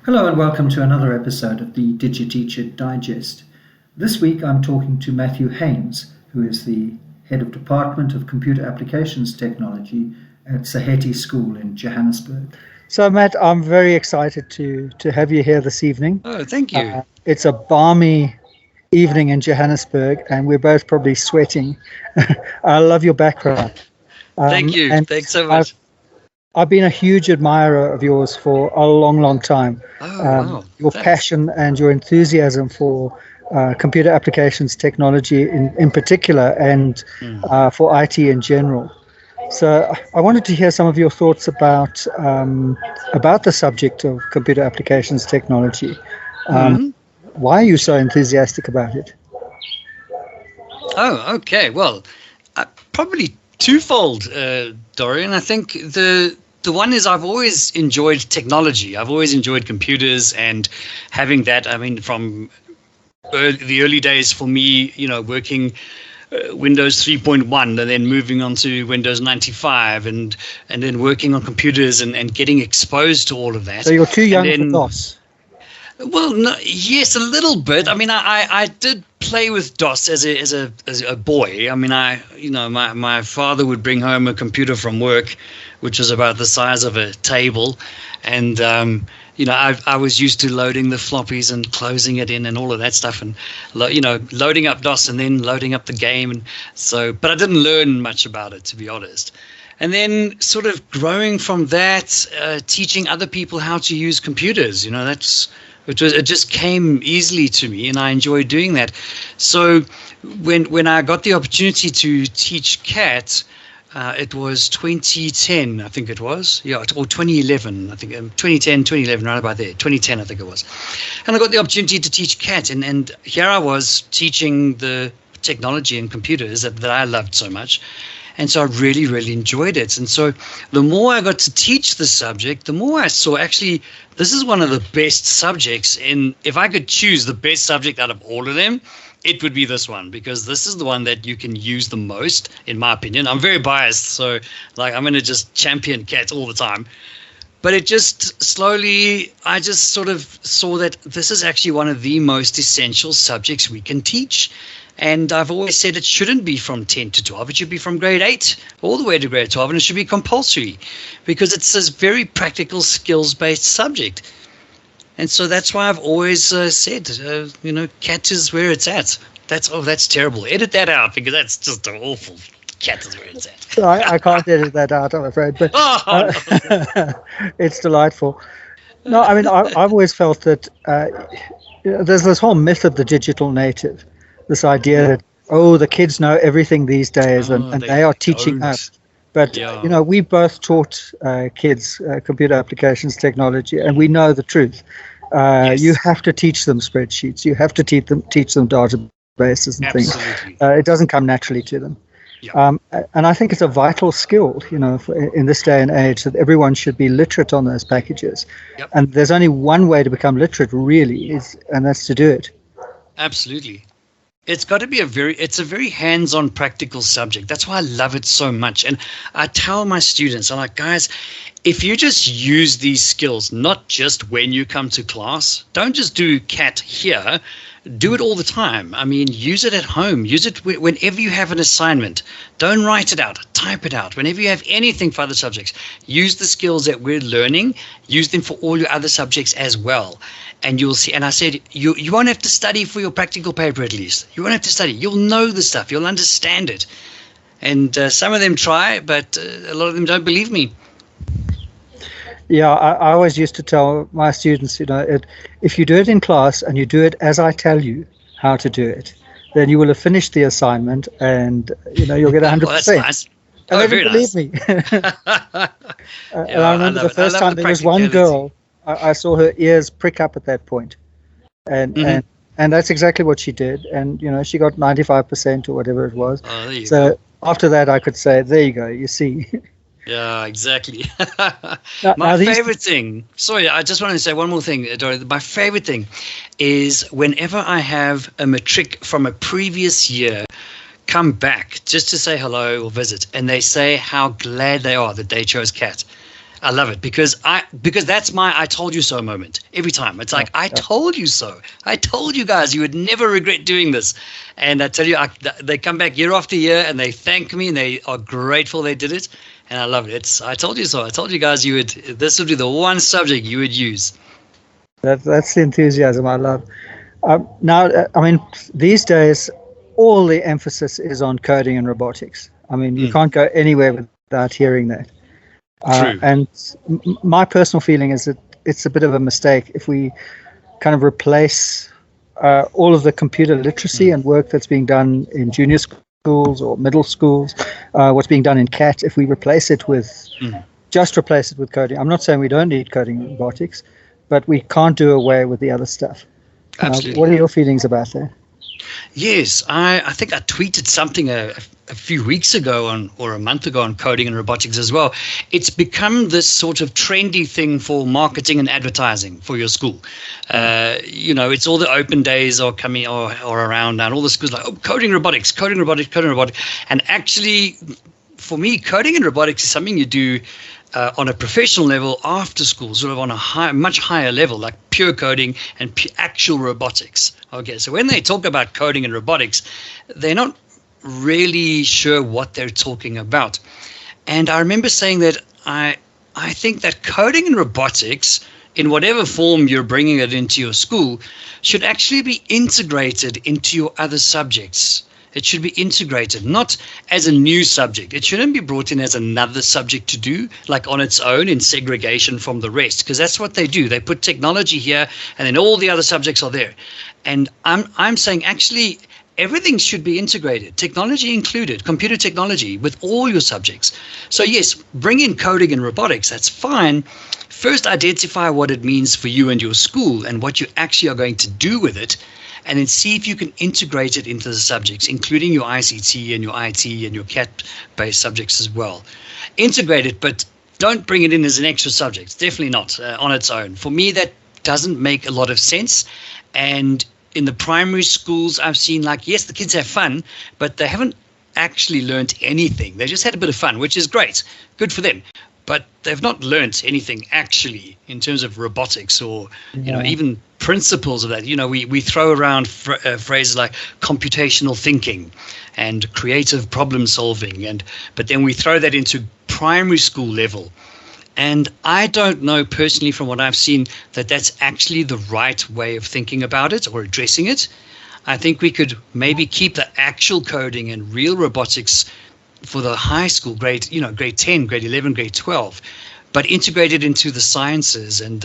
Hello and welcome to another episode of the DigiTeacher Digest. This week I'm talking to Matthew Hains, who is the Head of Department of Computer Applications Technology at Saheti School in Johannesburg. So Matt, I'm very excited to have you here this evening. Oh, thank you. It's a balmy evening in Johannesburg and we're both probably sweating. I love your background. Thank you. Thanks so much. I've been a huge admirer of yours for a long, long time. Wow. Your Thanks. passion and your enthusiasm for computer applications technology in particular and for IT in general. So I wanted to hear some of your thoughts about the subject of computer applications technology. Why are you so enthusiastic about it? Oh, okay. Well, probably twofold, Dorian. I think the one is I've always enjoyed technology. I've always enjoyed computers and having that. I mean, from the early days for me, working Windows 3.1 and then moving on to Windows 95 and then working on computers and getting exposed to all of that. So you're too young for DOS. Well, no, yes, a little bit. I mean, I did play with DOS as a boy. I mean, my father would bring home a computer from work, which was about the size of a table, and I was used to loading the floppies and closing it in and all of that stuff, and loading up DOS and then loading up the game, and so. But I didn't learn much about it, to be honest. And then sort of growing from that, teaching other people how to use computers. It just came easily to me, and I enjoyed doing that. So when I got the opportunity to teach CAT, it was 2010, I think it was, or 2011, I think, 2010, 2011, right about there, 2010, I think it was. And I got the opportunity to teach CAT, and here I was teaching the technology and computers that I loved so much. And so I really, really enjoyed it. And so the more I got to teach the subject, the more I saw actually this is one of the best subjects. And if I could choose the best subject out of all of them, it would be this one, because this is the one that you can use the most, in my opinion. I'm very biased, so I'm going to just champion CAT all the time. But it just slowly, I just sort of saw that this is actually one of the most essential subjects we can teach. And I've always said it shouldn't be from 10 to 12. It should be from grade 8 all the way to grade 12, and it should be compulsory because it's a very practical, skills-based subject. And so that's why I've always said, CAT is where it's at. That's terrible. Edit that out because that's just awful. CAT is where it's at. I can't edit that out, I'm afraid, but it's delightful. No, I mean, I've always felt that there's this whole myth of the digital native. This idea that, the kids know everything these days and they are teaching us. But, we both taught kids computer applications technology, and we know the truth. Yes. You have to teach them spreadsheets. You have to teach them databases and Absolutely. things. It doesn't come naturally to them. Yeah. And I think it's a vital skill, in this day and age, that everyone should be literate on those packages. Yep. And there's only one way to become literate, really, and that's to do it. Absolutely. It's got to be it's a very hands-on practical subject. That's why I love it so much. And I tell my students, I'm like, guys, if you just use these skills, not just when you come to class, don't just do CAT here, do it all the time. I mean, use it at home. Use it whenever you have an assignment. Don't write it out. Type it out. Whenever you have anything for other subjects, use the skills that we're learning. Use them for all your other subjects as well. And you'll see. And I said, you won't have to study for your practical paper at least. You won't have to study. You'll know the stuff. You'll understand it. And some of them try, but a lot of them don't believe me. Yeah, I always used to tell my students, if you do it in class and you do it as I tell you how to do it, then you will have finished the assignment and, you'll get 100%. Well, that's nice. And they didn't believe me. And I remember the first time there was one girl, I saw her ears prick up at that point. And that's exactly what she did. And, she got 95% or whatever it was. Oh, there you so go. After that, I could say, there you go, you see. Yeah, exactly. My favorite thing, sorry, I just want to say one more thing, Dory. My favorite thing is whenever I have a matric from a previous year come back just to say hello or visit, and they say how glad they are that they chose CAT. I love it because that's my I told you so moment every time. It's like, I told you so. I told you guys you would never regret doing this. And I tell you, they come back year after year and they thank me and they are grateful they did it. And I love it. I told you so. I told you guys this would be the one subject you would use. That's the enthusiasm I love. Now, I mean, these days, all the emphasis is on coding and robotics. I mean, you can't go anywhere without hearing that. And my personal feeling is that it's a bit of a mistake if we kind of replace all of the computer literacy and work that's being done in junior schools or middle schools, what's being done in CAT, if we replace it with coding. I'm not saying we don't need coding and robotics, but we can't do away with the other stuff. Absolutely. What are your feelings about that? Yes, I think I tweeted something a few weeks ago or a month ago on coding and robotics as well. It's become this sort of trendy thing for marketing and advertising for your school. It's all the open days are coming or around now. And all the schools like, coding robotics. And actually, for me, coding and robotics is something you do on a professional level after school, sort of on a much higher level, like pure coding and actual robotics. Okay, so when they talk about coding and robotics, they're not really sure what they're talking about. And I remember saying that I think that coding and robotics, in whatever form you're bringing it into your school, should actually be integrated into your other subjects. It should be integrated, not as a new subject. It shouldn't be brought in as another subject to do, like on its own in segregation from the rest, because that's what they do. They put technology here, and then all the other subjects are there. And I'm saying actually everything should be integrated, technology included, computer technology with all your subjects. So yes, bring in coding and robotics, that's fine. First, identify what it means for you and your school and what you actually are going to do with it. And then see if you can integrate it into the subjects, including your ICT and your IT and your CAT-based subjects as well. Integrate it, but don't bring it in as an extra subject. Definitely not on its own. For me, that doesn't make a lot of sense. And in the primary schools, I've seen yes, the kids have fun, but they haven't actually learned anything. They just had a bit of fun, which is great. Good for them. But they've not learnt anything actually in terms of robotics or, even principles of that. We throw around phrases like computational thinking and creative problem solving, but then we throw that into primary school level. And I don't know personally from what I've seen that that's actually the right way of thinking about it or addressing it. I think we could maybe keep the actual coding and real robotics for the high school grade 10, grade 11, grade 12, but integrated into the sciences and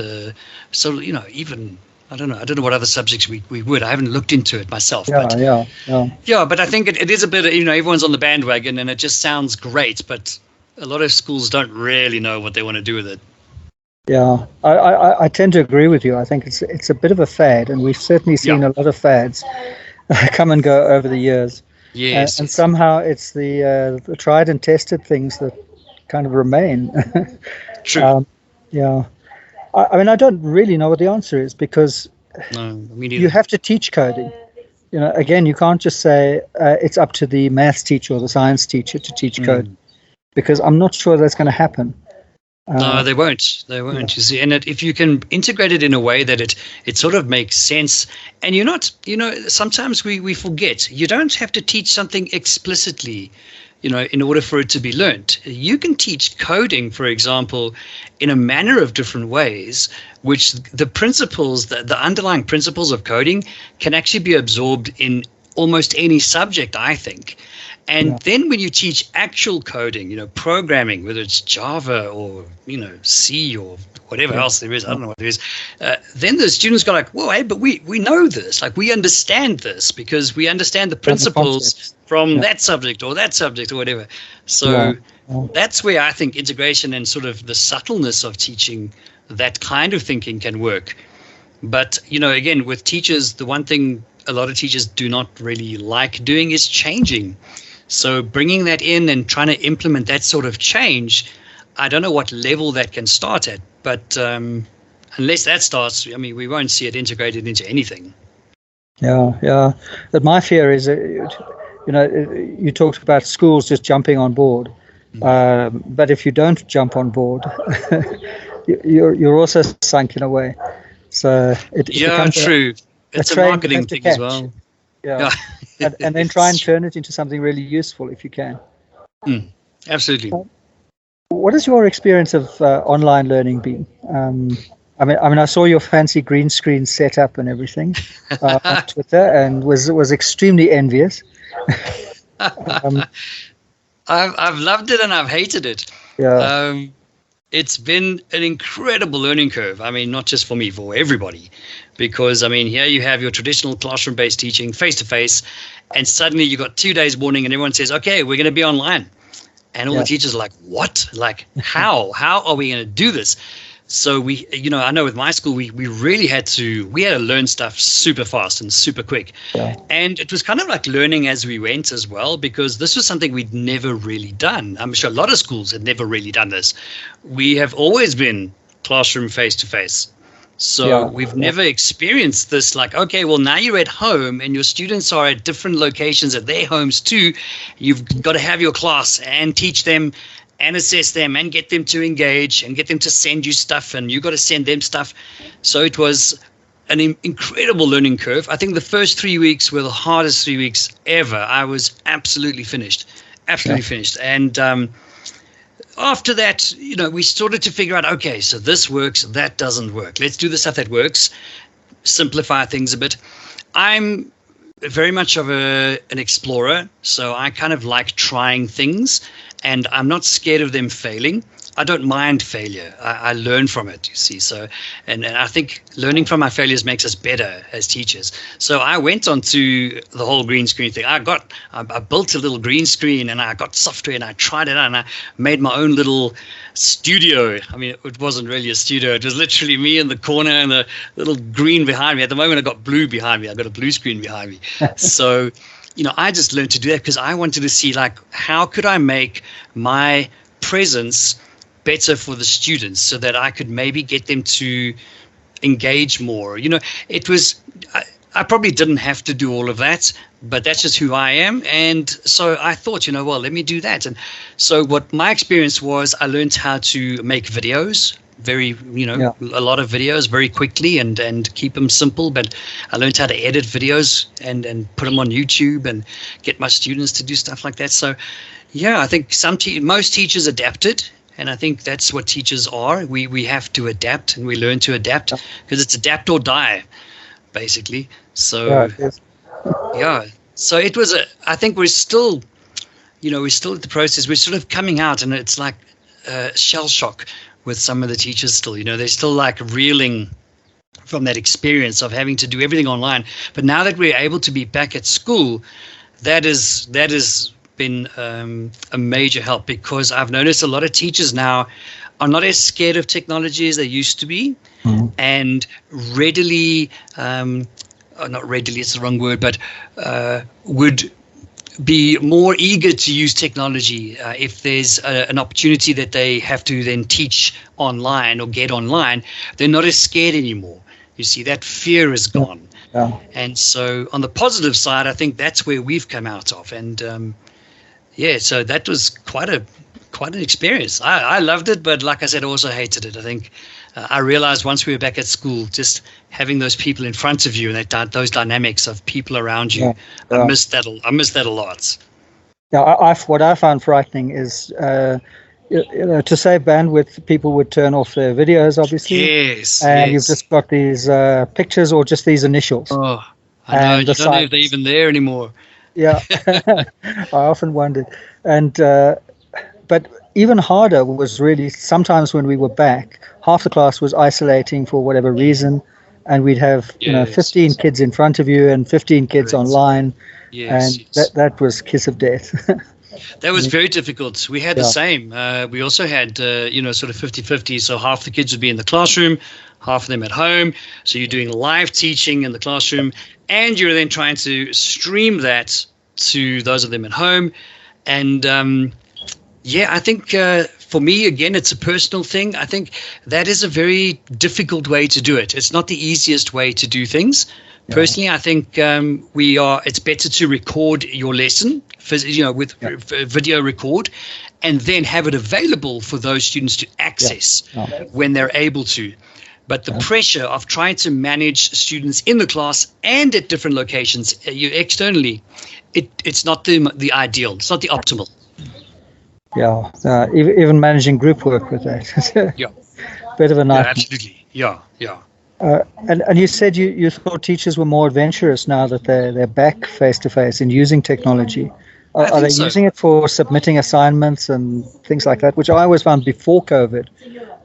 even I don't know what other subjects we would. I haven't looked into it myself. Yeah. But I think it is a bit everyone's on the bandwagon and it just sounds great, but a lot of schools don't really know what they want to do with it. Yeah, I tend to agree with you. I think it's a bit of a fad, and we've certainly seen a lot of fads come and go over the years. Yes, and somehow it's the tried and tested things that kind of remain. True. I mean, I don't really know what the answer is because you have to teach coding. Again, you can't just say it's up to the maths teacher or the science teacher to teach code, because I'm not sure that's going to happen. No, they won't. They won't. You see, and if you can integrate it in a way that it sort of makes sense, and you're not, sometimes we forget. You don't have to teach something explicitly, in order for it to be learnt. You can teach coding, for example, in a manner of different ways, which the principles, the underlying principles of coding can actually be absorbed in almost any subject, I think. And then when you teach actual coding, programming, whether it's Java or, C or whatever else there is, I don't know what there is, then the students go like, whoa, hey, but we know this. Like, we understand this because we understand the principles from that subject or whatever. So that's where I think integration and sort of the subtleness of teaching that kind of thinking can work. But, again, with teachers, the one thing a lot of teachers do not really like doing is changing. So bringing that in and trying to implement that sort of change, I don't know what level that can start at, but unless that starts, we won't see it integrated into anything. Yeah. But my fear is, you talked about schools just jumping on board. But if you don't jump on board, you're also sunk in a way. So it becomes true. It's a marketing thing as well. Yeah, and then try and turn it into something really useful if you can. Absolutely. What has your experience of online learning been? I mean, I saw your fancy green screen setup and everything on Twitter, and was extremely envious. I've loved it and I've hated it. Yeah. It's been an incredible learning curve. I mean, not just for me, for everybody. Because, I mean, here you have your traditional classroom-based teaching, face-to-face, and suddenly you got 2 days warning and everyone says, okay, we're going to be online. And all the teachers are like, what? Like, how? How are we going to do this? So we, I know with my school, we really had to learn stuff super fast and super quick. Yeah. And it was kind of like learning as we went as well, because this was something we'd never really done. I'm sure a lot of schools had never really done this. We have always been classroom face-to-face. So we've never experienced this, like, okay, well, now you're at home and your students are at different locations at their homes too. You've got to have your class and teach them and assess them and get them to engage and get them to send you stuff, and you've got to send them stuff. So it was an incredible learning curve. I think the first 3 weeks were the hardest 3 weeks ever. I was absolutely finished. And after that, we started to figure out, okay, so this works, that doesn't work. Let's do the stuff that works, simplify things a bit. I'm very much of an explorer, so I kind of like trying things, and I'm not scared of them failing. I don't mind failure. I learn from it, you see. So, and I think learning from my failures makes us better as teachers. So I went on to the whole green screen thing. I built a little green screen, and I got software, and I tried it out, and I made my own little studio. I mean, it wasn't really a studio. It was literally me in the corner and the little green behind me. At the moment, I got blue behind me. I got a blue screen behind me. So, I just learned to do that because I wanted to see, like, how could I make my presence better for the students so that I could maybe get them to engage more. It was, I probably didn't have to do all of that, but that's just who I am. And so I thought, well, let me do that. And so what my experience was, I learned how to make videos, a lot of videos very quickly and keep them simple. But I learned how to edit videos and put them on YouTube and get my students to do stuff like that. So, yeah, I think most teachers adapted. And I think that's what teachers are. We have to adapt, and we learn to adapt because it's adapt or die, basically. So, So it was I think we're still at the process. We're sort of coming out, and it's like shell shock with some of the teachers still. They're still like reeling from that experience of having to do everything online. But now that we're able to be back at school, that is been a major help, because I've noticed a lot of teachers now are not as scared of technology as they used to be, and readily, not readily, it's the wrong word, but would be more eager to use technology if there's an opportunity that they have to then teach online or get online. They're not as scared anymore. You see, that fear is gone. Yeah. And so on the positive side, I think that's where we've come out of. And so that was quite an experience. I loved it, but like I said, I also hated it. I think I realized once we were back at school, just having those people in front of you and those dynamics of people around you, I missed that a lot. Yeah, what I found frightening is to save bandwidth, people would turn off their videos, obviously. Yes. And you've just got these pictures or just these initials. Oh, I know. You don't know if they're even there anymore. Yeah, I often wondered. And but even harder was really sometimes when we were back, half the class was isolating for whatever reason, and we'd have 15 kids in front of you and 15 kids online, and that was kiss of death. That was very difficult. We had the same. We also had, sort of 50-50. So half the kids would be in the classroom, half of them at home. So you're doing live teaching in the classroom, and you're then trying to stream that to those of them at home. And I think for me, again, it's a personal thing. I think that is a very difficult way to do it. It's not the easiest way to do things, Personally, I think it's better to record your lesson, with video record, and then have it available for those students to access when they're able to. But the pressure of trying to manage students in the class and at different locations externally, it's not the ideal. It's not the optimal. Yeah, even managing group work with that. Yeah. Bit of a nightmare. Yeah, absolutely. Yeah. And you said you thought teachers were more adventurous now that they're back face-to-face in using technology. Are they using it for submitting assignments and things like that, which I always found before COVID?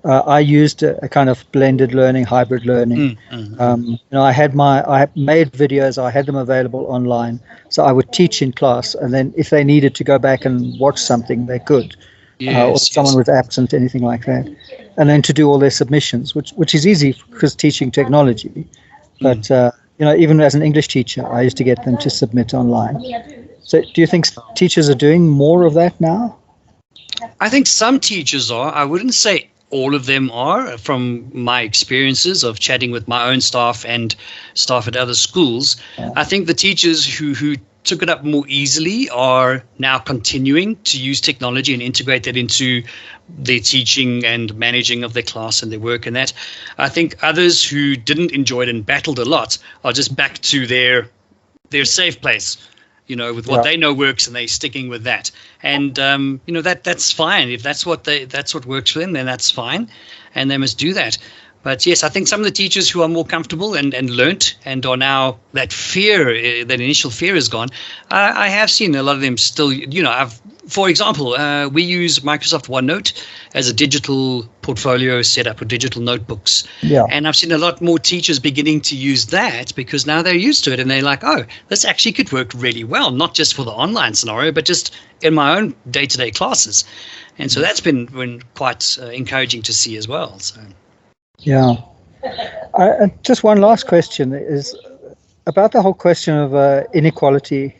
I used a kind of blended learning, hybrid learning. I made videos, I had them available online, so I would teach in class, and then if they needed to go back and watch something, they could. Or if someone was absent, anything like that, and then to do all their submissions, which is easy because teaching technology. But even as an English teacher, I used to get them to submit online. So, do you think teachers are doing more of that now? I think some teachers are. I wouldn't say all of them are, from my experiences of chatting with my own staff and staff at other schools. I think the teachers who took it up more easily are now continuing to use technology and integrate that into their teaching and managing of their class and their work and that. I think others who didn't enjoy it and battled a lot are just back to their safe place, with what they know works, and they're sticking with that. And that's fine. If that's what works for them, then that's fine, and they must do that. But yes, I think some of the teachers who are more comfortable and learnt and are now, that initial fear is gone. I have seen a lot of them still, for example, we use Microsoft OneNote as a digital portfolio setup with digital notebooks. Yeah. And I've seen a lot more teachers beginning to use that because now they're used to it and they're like, oh, this actually could work really well, not just for the online scenario, but just in my own day-to-day classes. And so that's been quite encouraging to see as well. So. Yeah. Just one last question is about the whole question of inequality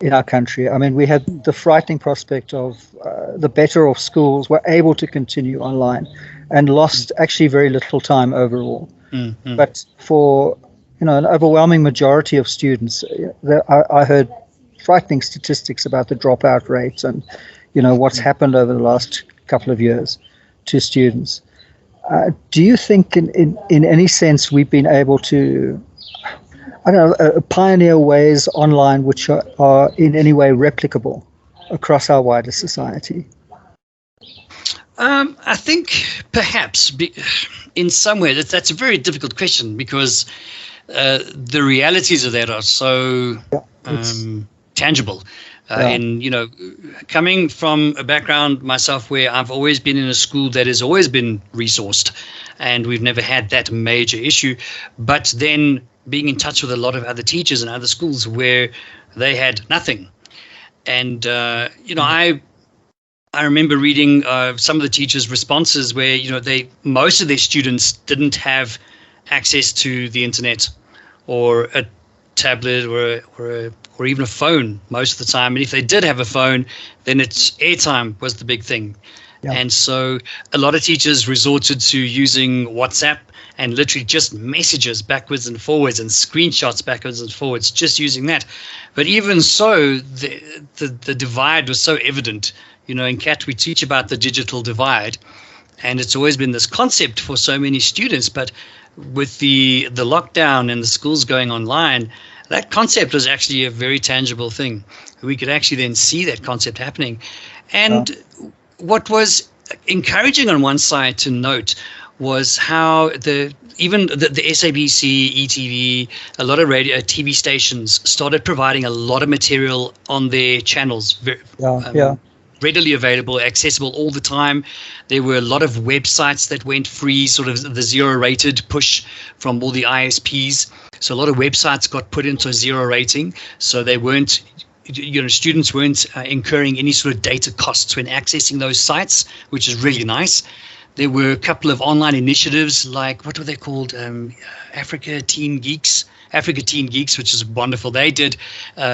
in our country. I mean, we had the frightening prospect of the better off schools were able to continue online and lost actually very little time overall. Mm-hmm. But for an overwhelming majority of students, I heard frightening statistics about the dropout rates and what's happened over the last couple of years to students. Do you think in any sense we've been able to, pioneer ways online which are in any way replicable across our wider society? I think perhaps in some way that's a very difficult question because the realities of that are so tangible. And, coming from a background myself where I've always been in a school that has always been resourced and we've never had that major issue, but then being in touch with a lot of other teachers and other schools where they had nothing. And, I remember reading some of the teachers' responses where, most of their students didn't have access to the internet or a tablet or even a phone most of the time. And if they did have a phone, then it's airtime was the big thing. Yeah. And so a lot of teachers resorted to using WhatsApp and literally just messages backwards and forwards and screenshots backwards and forwards, just using that. But even so, the divide was so evident. In CAT, we teach about the digital divide, and it's always been this concept for so many students. But with the lockdown and the schools going online, that concept was actually a very tangible thing. We could actually then see that concept happening. And what was encouraging on one side to note was how even the SABC, ETV, a lot of radio, TV stations started providing a lot of material on their channels. Readily available, accessible all the time. There were a lot of websites that went free, sort of the zero-rated push from all the ISPs. So a lot of websites got put into a zero rating. So they weren't, students weren't incurring any sort of data costs when accessing those sites, which is really nice. There were a couple of online initiatives like, what were they called? Africa Teen Geeks, which is wonderful. They did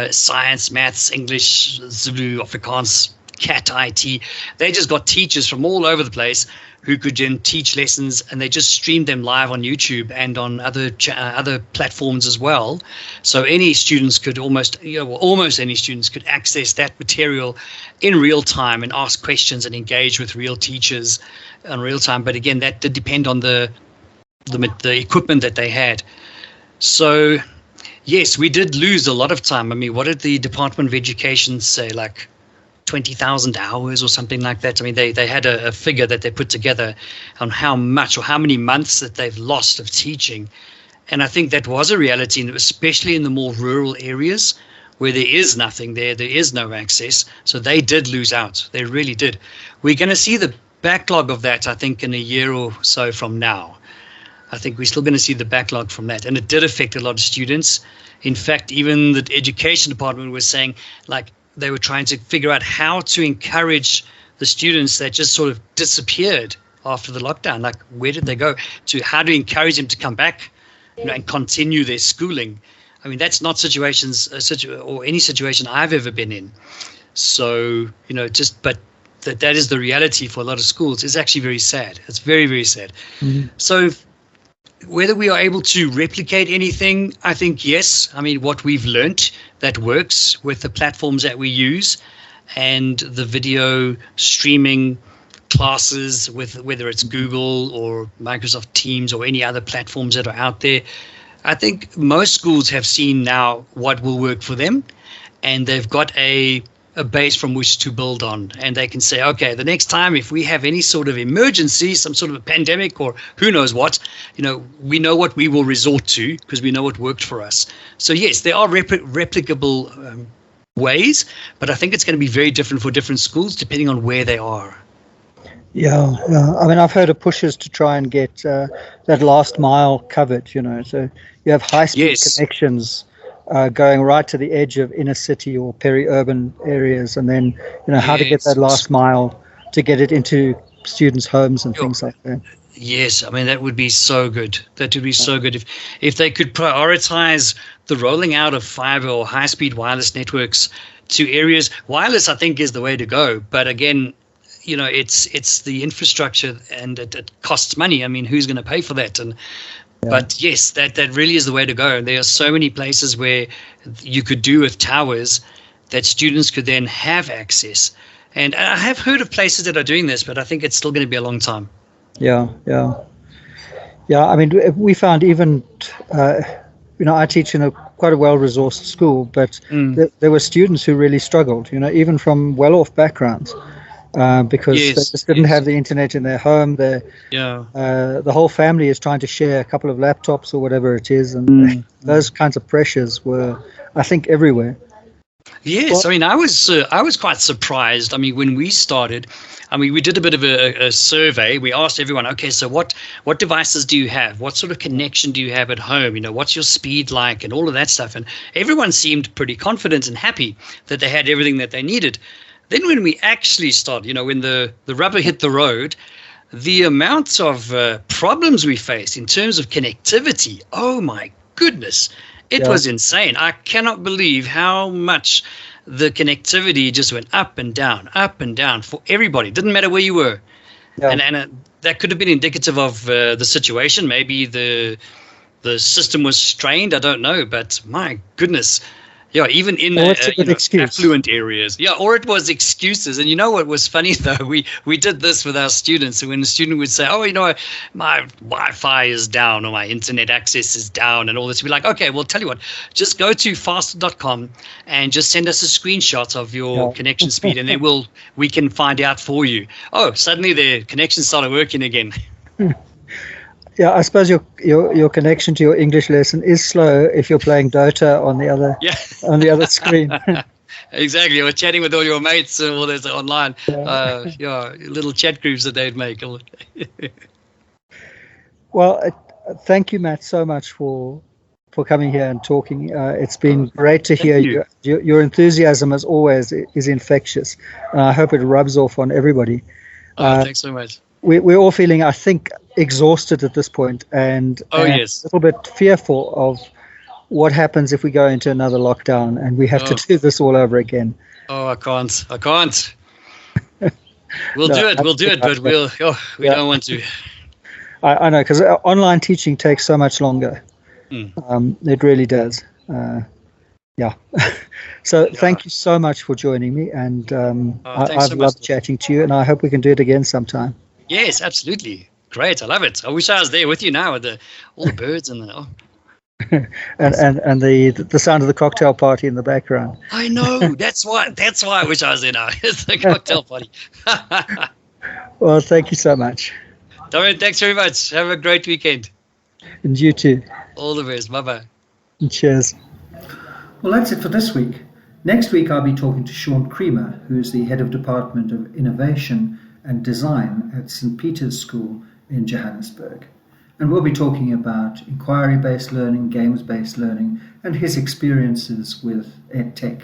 science, maths, English, Zulu, Afrikaans, CAT, IT. They just got teachers from all over the place who could then teach lessons, and they just streamed them live on YouTube and on other platforms as well. So any students could almost any students could access that material in real time and ask questions and engage with real teachers in real time. But again, that did depend on the equipment that they had. So yes, we did lose a lot of time. I mean, what did the Department of Education say? Like 20,000 hours or something like that. I mean, they had a figure that they put together on how much or how many months that they've lost of teaching. And I think that was a reality, especially in the more rural areas where there is nothing there is no access. So they did lose out. They really did. We're going to see the backlog of that, I think, in a year or so from now. I think we're still going to see the backlog from that. And it did affect a lot of students. In fact, even the education department was saying, like, they were trying to figure out how to encourage the students that just sort of disappeared after the lockdown. Like, where did they go? To how to encourage them to come back, and continue their schooling. I mean, that's not any situation I've ever been in. So, but that is the reality for a lot of schools. It's actually very sad. It's very, very sad. Mm-hmm. So whether we are able to replicate anything, I think yes. I mean, what we've learnt that works with the platforms that we use and the video streaming classes, with whether it's Google or Microsoft Teams or any other platforms that are out there, I think most schools have seen now what will work for them, and they've got a base from which to build on, and they can say, okay, the next time if we have any sort of emergency, some sort of a pandemic or who knows what, we know what we will resort to because we know what worked for us. So yes, there are replicable ways, but I think it's going to be very different for different schools depending on where they are. Yeah. I mean, I've heard of pushes to try and get that last mile covered, so you have high-speed connections going right to the edge of inner city or peri-urban areas, and then how to get that last mile to get it into students' homes and things like that. Yes, I mean, that would be so good. That would be so good if they could prioritize the rolling out of fiber or high-speed wireless networks to areas. Wireless, I think, is the way to go, but again, it's the infrastructure, and it costs money. I mean, who's going to pay for that? But yes, that really is the way to go. There are so many places where you could do with towers that students could then have access. And I have heard of places that are doing this, but I think it's still going to be a long time. Yeah. I mean, we found even, I teach in quite a well-resourced school, but there were students who really struggled, even from well-off backgrounds. Because they just didn't have the internet in their home. The whole family is trying to share a couple of laptops or whatever it is, and those kinds of pressures were, I think, everywhere. Yes, I mean, I was quite surprised. I mean, when we started, we did a bit of a survey. We asked everyone, okay, so what devices do you have? What sort of connection do you have at home? What's your speed like, and all of that stuff. And everyone seemed pretty confident and happy that they had everything that they needed. Then when we actually started, when the rubber hit the road, the amount of problems we faced in terms of connectivity, oh my goodness, it was insane. I cannot believe how much the connectivity just went up and down for everybody. It didn't matter where you were. Yeah. And that could have been indicative of the situation. Maybe the system was strained. I don't know. But my goodness. Yeah, even in affluent areas. Yeah, or it was excuses. And what was funny, though? We did this with our students. And when the student would say, my Wi-Fi is down or my internet access is down and all this, we'd be like, okay, well, tell you what, just go to faster.com and just send us a screenshot of your connection speed, and then we can find out for you. Oh, suddenly the connection started working again. Yeah, I suppose your connection to your English lesson is slow if you're playing Dota on the other screen. Exactly, or chatting with all your mates or there's online. Little chat groups that they'd make. Well, thank you, Matt, so much for coming here and talking. It's been great to hear you. Your enthusiasm, as always, is infectious. I hope it rubs off on everybody. Thanks so much. We're all feeling, I think, exhausted at this point, and a little bit fearful of what happens if we go into another lockdown and we have to do this all over again. Oh, I can't. We'll No, do it. We'll do it. But we Yeah. don't want to. I know, because online teaching takes so much longer. It really does. Yeah. So thank you so much for joining me, and Thanks I've so loved much. chatting to you, and I hope we can do it again sometime. Yes, absolutely. Great. I love it. I wish I was there with you now with all the birds and the. and the sound of the cocktail party in the background. I know. That's why I wish I was there now. It's the cocktail party. Well, thank you so much. Darren, thanks very much. Have a great weekend. And you too. All the best. Bye-bye. And cheers. Well, that's it for this week. Next week, I'll be talking to Sean Creamer, who is the Head of Department of Innovation and Design at St. Peter's School in Johannesburg. And we'll be talking about inquiry-based learning, games-based learning, and his experiences with EdTech.